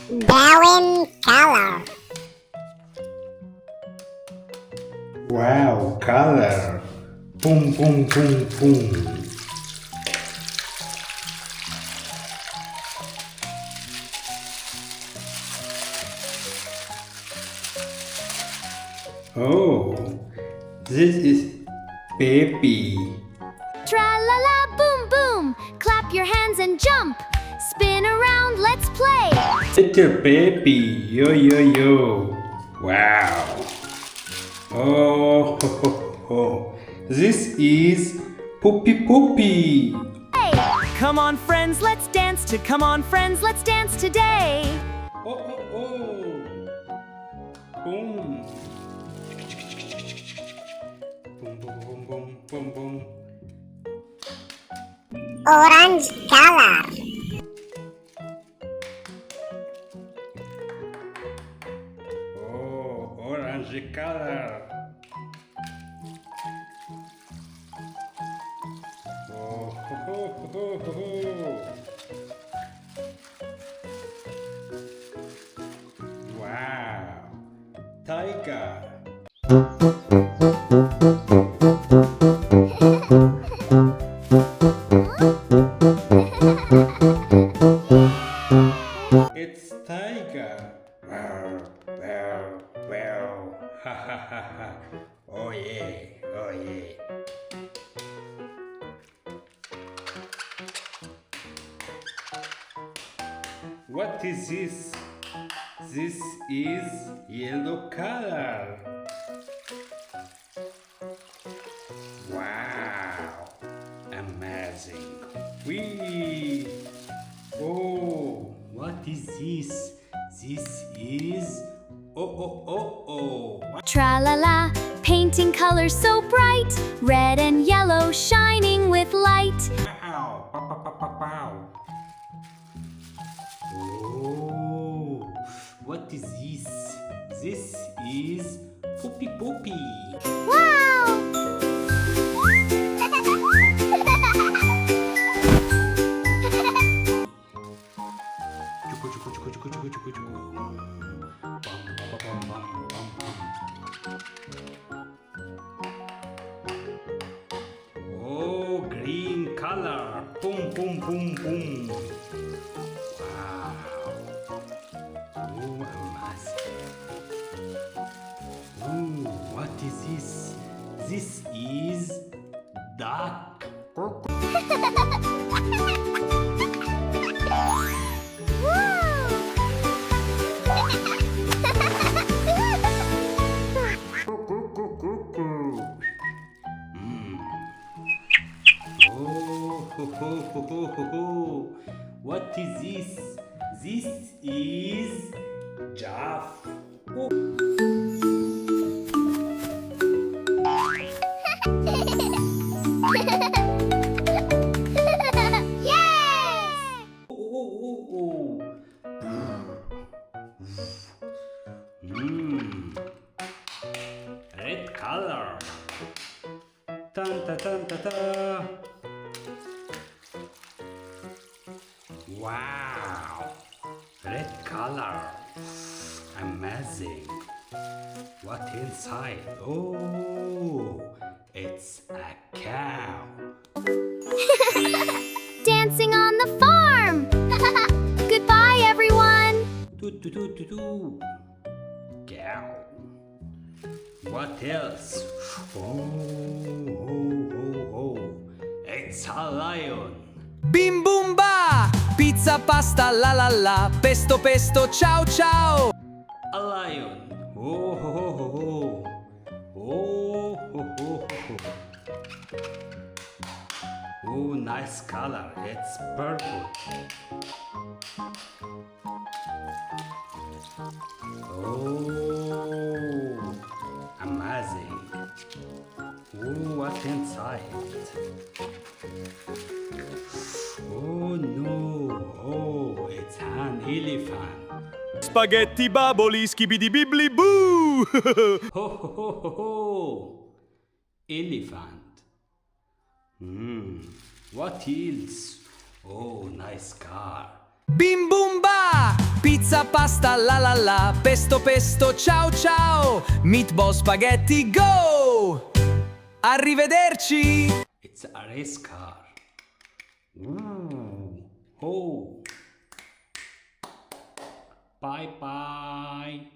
Brown color. Wow, color. Boom, boom, boom, boom. Oh, this is baby. Tra-la-la, boom, boom. Clap your hands and jump. Spin around, let's play. Little baby, yo yo yo. Wow. Oh, ho, ho, ho. This is Poopy Poopy. Hey. Come on, friends, let's dance to Come on, friends, let's dance today. Oh, oh, oh. Boom. Boom, boom, boom, boom, boom, boom. Orange color. Oh, orange color. Oh, ho, ho, ho, ho, ho. Wow, tiger. It's tiger. Wow, wow, wow. Ha ha ha ha. Oh yeah, oh yeah. What is this? This is yellow color. Wow, amazing. Wee. Oh, what is this? This is oh. Tra-la-la, painting colors so bright. Red and yellow shining with light. Pow, pow, pow, pow, pow, pow. Oh, what is this? This is Poopy Poopy. Wow! Chuku, chuku, chuku, chuku, chuku, chuku, chuku. Bum, bum, bum, bum, bum, bum. Oh, green color. Boom, boom, boom, boom. Wow. Oh, amazing. Oh, what is this? This is duck. Oh, ho, ho, ho, ho, ho, ho. What is this? This is Jaff. Oh. Oh. Red color. Tan ta tan ta ta. Wow. Red color. Amazing. What inside? Oh, it's a cow. Dancing on the farm. Goodbye, everyone. Do. Cow. What else? Oh. It's a lion. Bim bum ba! Pizza, pasta, la la la. Pesto, pesto, ciao ciao. A lion. Oh. Oh, nice color. It's purple. Oh, amazing. Oh, what's inside? Oh no. Oh, it's an elephant. Spaghetti baboli, skibidi bibli boo. Ho. Elephant. What else? Oh, nice car. Bim bum ba! Pizza, pasta, la la la. Pesto, pesto, ciao ciao. Meatball, spaghetti, go! Arrivederci! It's a race car. Ooh. Oh. Bye bye.